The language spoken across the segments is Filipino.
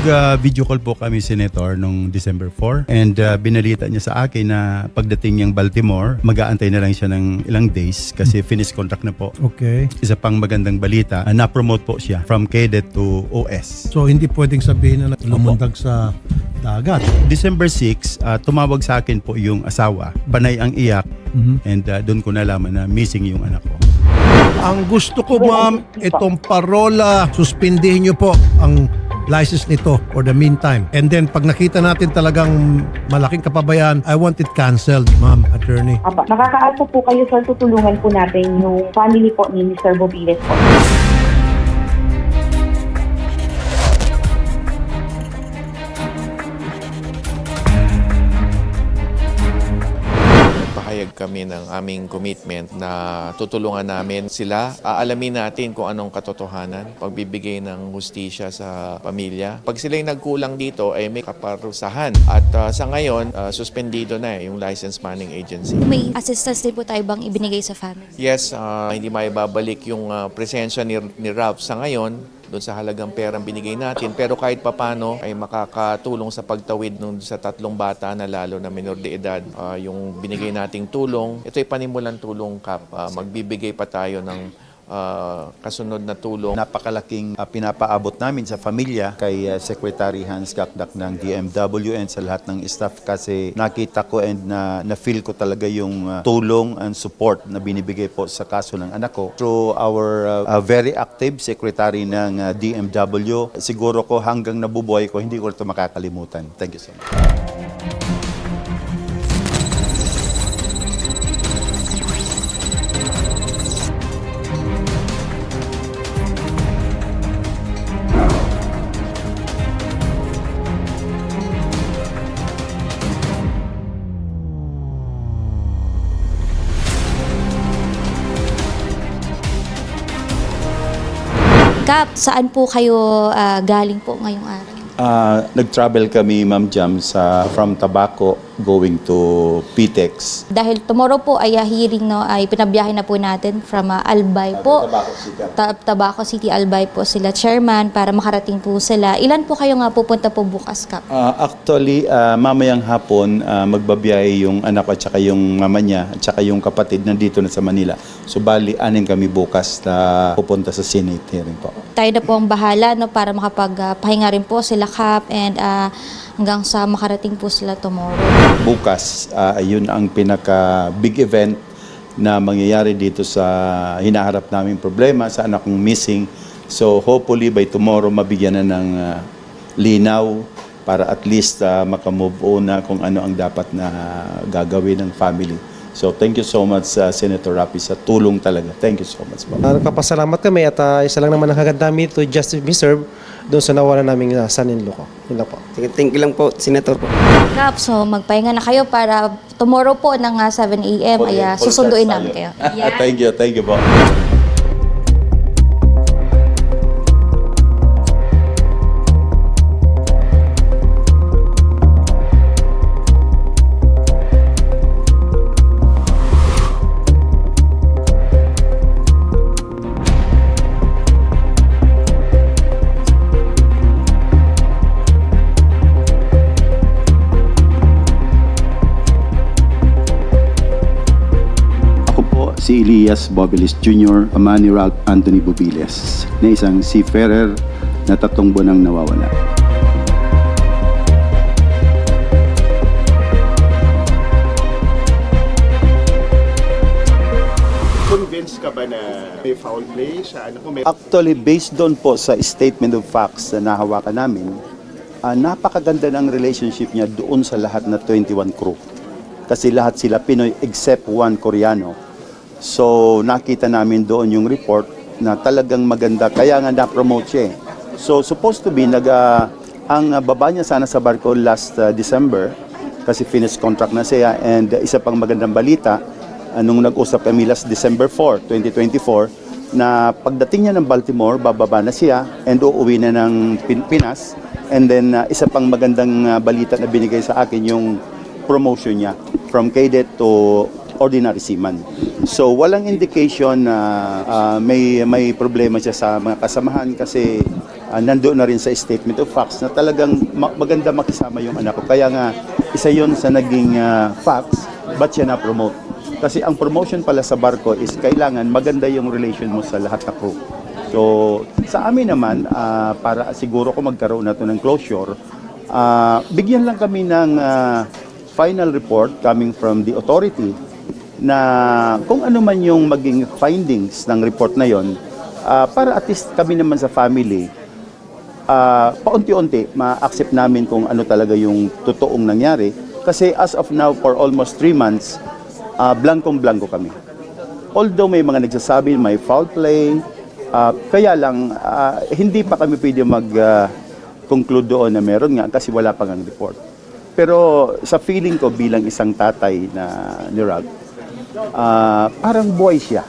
Nag-video call po kami, Senator, nung December 4 and binalita niya sa akin na pagdating niyang Baltimore, mag-aantay na lang siya ng ilang days kasi finish contract na po. Okay. Isa pang magandang balita, na-promote po siya from cadet to OS. So hindi pwedeng sabihin na lumundag sa dagat. December 6, tumawag sa akin po yung asawa. Panay ang iyak and doon ko nalaman na missing yung anak ko. Ang gusto ko, ma'am, itong parola, suspindihin niyo po ang license nito for the meantime. And then, pag nakita natin talagang malaking kapabayaan, I want it canceled, ma'am, attorney. Makakaasa po kayo, sir, tutulungan po natin yung family po ni Mr. Bobiles po. Pahayag kami ng aming commitment na tutulungan namin sila. Aalamin natin kung anong katotohanan, pagbibigay ng hustisya sa pamilya. Pag sila'y nagkulang dito, ay may kaparusahan. At sa ngayon, suspendido na yung Licensed Manning Agency. May assistance din po tayo bang ibinigay sa family? Yes, hindi maibabalik yung presensya ni Ralph sa ngayon doon sa halagang perang binigay natin. Pero kahit papano ay makakatulong sa pagtawid nung sa tatlong bata na lalo na menor de edad. Yung binigay nating tulong, ito ay panimulang tulong, Kap. Magbibigay pa tayo ng kasunod na tulong. Napakalaking pinapaabot namin sa pamilya kay Secretary Hans Gakdak ng DMW and sa lahat ng staff kasi nakita ko and na-feel ko talaga yung tulong and support na binibigay po sa kaso ng anak ko. Through our very active Secretary ng DMW, siguro ko hanggang nabubuhay ko, hindi ko ito makakalimutan. Thank you so much. Kap, saan po kayo galing po ngayong araw? Nag-travel kami, Ma'am Jam, from Tabaco going to PTEX. Dahil tomorrow po ay hearing ay pinabiyahe na po natin from Albay po. Tabaco City, Albay po sila chairman para makarating po sila. Ilan po kayo nga pupunta po bukas, Kap? Actually, mamayang hapon, magbabiyahe yung anak ko at saka yung mama niya at saka yung kapatid nandito na sa Manila. So bali, anin kami bukas na pupunta sa Senate hearing po. Tayo na po ang bahala para makapagpahinga rin po sila, Kap, and hanggang sa makarating po sila tomorrow. Bukas, yun ang pinaka-big event na mangyayari dito sa hinaharap naming problema sa anak kong missing. So hopefully by tomorrow mabigyan na ng linaw para at least makamove on na kung ano ang dapat na gagawin ng family. So thank you so much, Senator Rapi, sa tulong talaga. Thank you so much. Nagpapasalamat kami at isa lang naman ang hagad namin to justice be served doon sa nawala naming son-in-law ko. Yun lang po. Thank you lang po, Senator po. Kap, so magpahinga na kayo para tomorrow po ng 7 a.m. ay susunduin namin kayo. Thank you po. Si Elias Bobiles Jr., ama ni Ralph Anthony Bobiles, na isang seafarer na 3 buwan nang nawawala. Convinced ka ba na may foul play sa ano ko? Actually, based doon po sa statement of facts na nahawakan namin, napakaganda ng relationship niya doon sa lahat na 21 crew. Kasi lahat sila Pinoy except one Koreano. So nakita namin doon yung report na talagang maganda, kaya nga na-promote siya. So supposed to be, ang baba niya sana sa barko last December kasi finish contract na siya. And isa pang magandang balita, nung nag-usap kami last December 4, 2024, na pagdating niya ng Baltimore, bababa na siya and uuwi na ng Pinas. And then isa pang magandang balita na binigay sa akin yung promotion niya from cadet to ordinary seaman. So walang indication na may problema siya sa mga kasamahan kasi nandoon na rin sa statement of facts na talagang maganda makisama yung anak ko. Kaya nga, isa yon sa naging facts, ba't siya na-promote? Kasi ang promotion pala sa barko is kailangan maganda yung relation mo sa lahat ng crew. So, sa amin naman, para siguro ko magkaroon na to ng closure, bigyan lang kami ng final report coming from the authority na kung ano man yung maging findings ng report na yon, para at least kami naman sa family, paunti-unti ma-accept namin kung ano talaga yung totoong nangyari. Kasi as of now, for almost 3 months, blankong-blanko kami. Although may mga nagsasabi may foul play, kaya lang hindi pa kami pwede mag-conclude doon na meron nga kasi wala pa ngang report. Pero sa feeling ko bilang isang tatay ni Ralph, parang boy siya.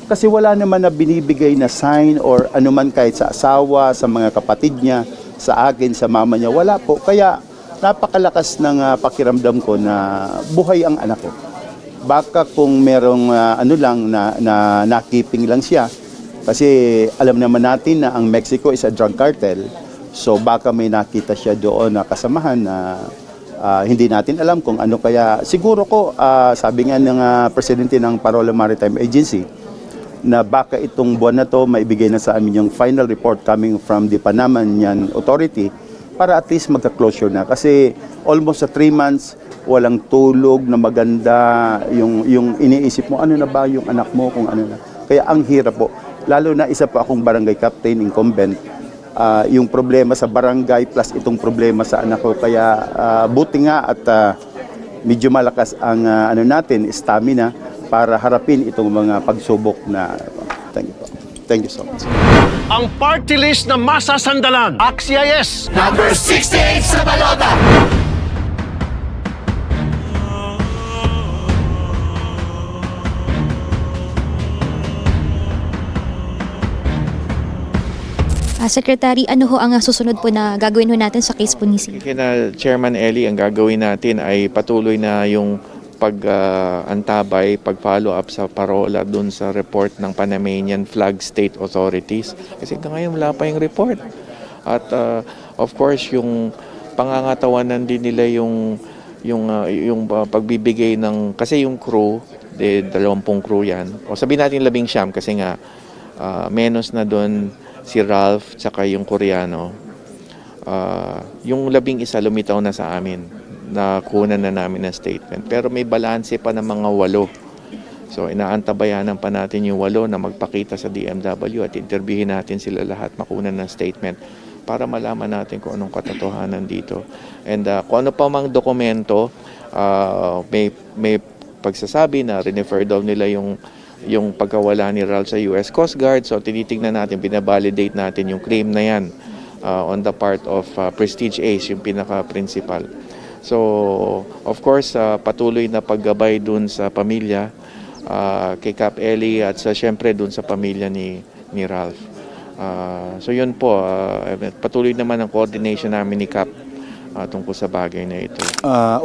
Kasi wala naman na binibigay na sign or anuman kahit sa asawa, sa mga kapatid niya, sa akin, sa mama niya, wala po. Kaya napakalakas ng pakiramdam ko na buhay ang anak ko. Baka kung merong nakiping lang siya, kasi alam naman natin na ang Mexico is a drug cartel, so baka may nakita siya doon na kasamahan na hindi natin alam kung ano. Kaya siguro ko, sabi nga ng presidente ng Parola Maritime Agency, na baka itong buwan na to maibigay na sa amin yung final report coming from the Panamanian Authority para at least magka-closure na. Kasi almost sa 3 months, walang tulog na maganda, yung iniisip mo, ano na ba yung anak mo, kung ano na. Kaya ang hirap po. Lalo na isa pa akong barangay captain incumbent, yung problema sa barangay plus itong problema sa anak ko. Kaya buti nga at medyo malakas ang stamina para harapin itong mga pagsubok na. Thank you po. Thank you so much. Ang party list na masasandalan. Axia yes! Number 68 sa balota. Secretary, ano ho ang susunod po na gagawin ho natin sa case po ni Sir? Kina Chairman Ellie, ang gagawin natin ay patuloy na yung pag-antabay, pag-follow up sa parola dun sa report ng Panamanian Flag State Authorities. Kasi hanggang ngayon wala pa yung report. At of course, yung pangangatawanan din nila yung pagbibigay ng, kasi yung crew, 20 crew yan. O sabihin natin 19 kasi nga menos na doon si Ralph tsaka yung Koreano. Yung 11 lumitaw na sa amin, na kunan na namin ng statement. Pero may balanse pa ng mga 8. So inaantabayanan pa natin yung 8 na magpakita sa DMW at interviewin natin sila lahat, makunan ng statement para malaman natin kung anong katotohanan dito. And kung ano pa mang dokumento, may pagsasabi na refer daw nila yung pagkawala ni Ralph sa US Coast Guard. So tinitingnan natin, binabalidate natin yung claim na yan on the part of Prestige Ace, yung pinaka-principal. So of course, patuloy na paggabay dun sa pamilya, kay Cap Ellie at syempre dun sa pamilya ni Ralph. So yun po, patuloy naman ang coordination namin ni Cap tungkol sa bagay na ito.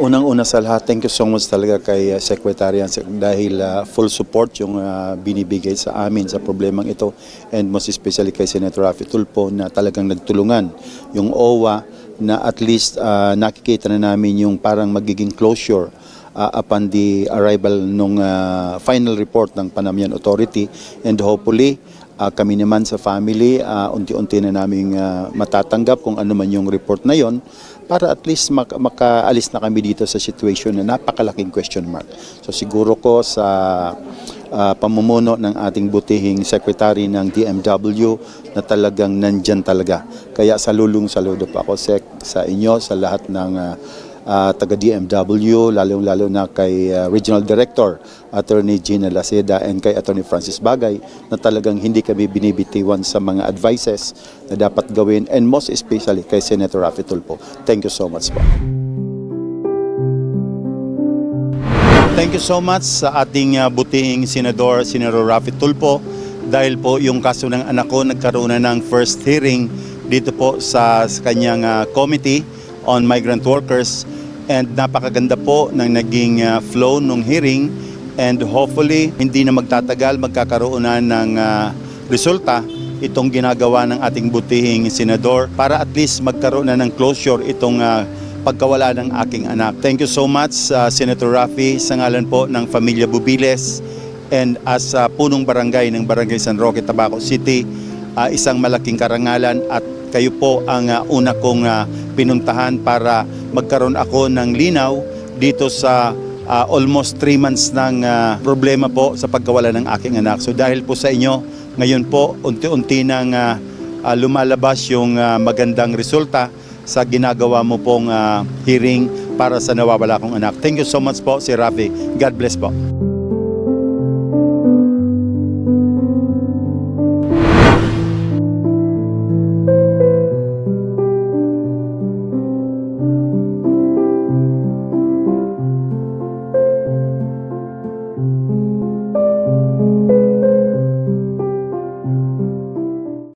Unang-una sa lahat, thank you so much talaga kay Secretary dahil full support yung binibigay sa amin sa problemang ito, and most especially kay Senator Raffy Tulfo na talagang nagtulungan yung OWA na at least nakikita na namin yung parang magiging closure upon the arrival ng final report ng Panamanian Authority, and hopefully kami naman sa family unti-unti na namin matatanggap kung ano man yung report na yon, para at least makaalis na kami dito sa situation na napakalaking question mark. So siguro ko sa pamumuno ng ating butihing Secretary ng DMW na talagang nandyan talaga. Kaya saludo pa ako sa inyo, sa lahat ng taga-DMW, lalo na kay Regional Director Attorney Gina Laceda and kay Attorney Francis Bagay, na talagang hindi kami binibitiwan sa mga advices na dapat gawin, and most especially kay Senator Raffy Tulfo. Thank you so much po. Thank you so much sa ating butihing Senador Raffy Tulfo, dahil po yung kaso ng anak ko nagkaroon na ng first hearing dito po sa kanyang committee on migrant workers, and napakaganda po ng naging flow ng hearing, and hopefully hindi na magtatagal, magkakaroon na ng resulta itong ginagawa ng ating butihing senador para at least magkaroon na ng closure itong pagkawala ng aking anak. Thank you so much, Senator Raffy, sa ngalan po ng Pamilya Bubiles and as punong barangay ng Barangay San Roque, Tabaco City, isang malaking karangalan at kayo po ang una kong pinuntahan para magkaroon ako ng linaw dito sa almost 3 months ng problema po sa pagkawala ng aking anak. So dahil po sa inyo, ngayon po unti-unti nang lumalabas yung magandang resulta sa ginagawa mo pong hearing para sa nawawala kong anak. Thank you so much po, si Raffy. God bless po.